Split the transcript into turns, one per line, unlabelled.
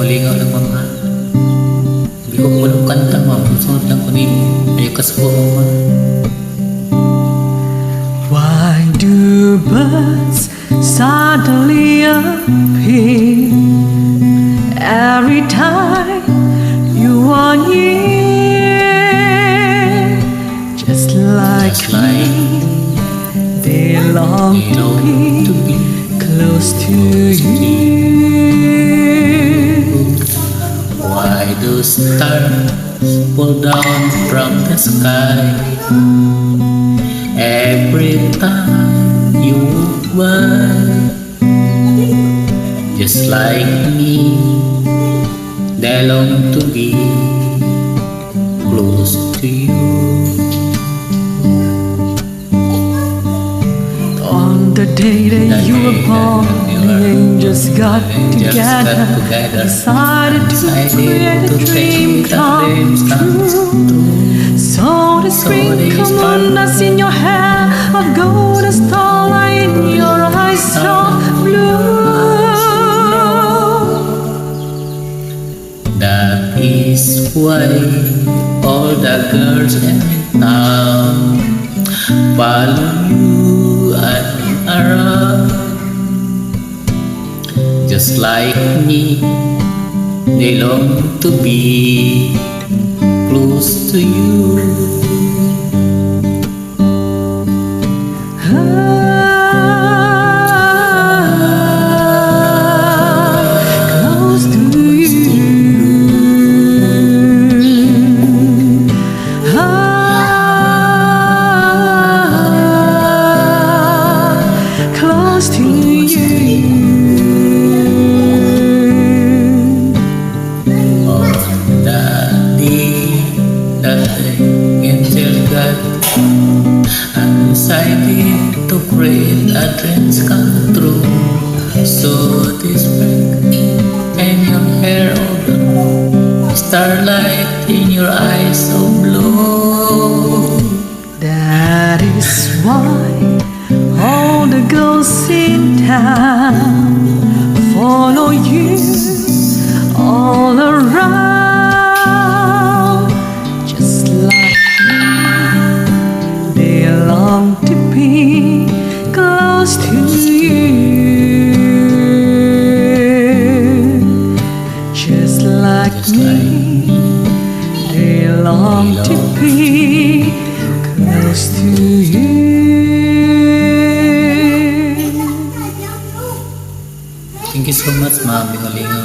lingaw-lingaw lang ma'am ha. Hindi ko walang kanta ma'am. Sunod lang ko nimo. Ayaw ka sa po ma'am.
Why do birds suddenly appear every time you are near? Just like me, they long to be close to you.
Why do stars fall down from the sky every time you walk by? Just like me, they long to be close to you.
On the day that you were born, the angels got together, decided to create a dream come true. So the sprinkle moon that's in your hair, a golden starlight in your eyes so blue.
That is why all the girls in town follow you around. Just like me, they long to be close to you.
Close to you. Close to you.
On that day that the angel got decided to create a dreams come true. So this break and your hair of blue, starlight in your eyes so blue.
That is why all the girls in town follow you all around. Just like me, they long to be close to you. Just like me, they long to be close to you.
Thank you so much, ma'am. Lingaw-lingaw.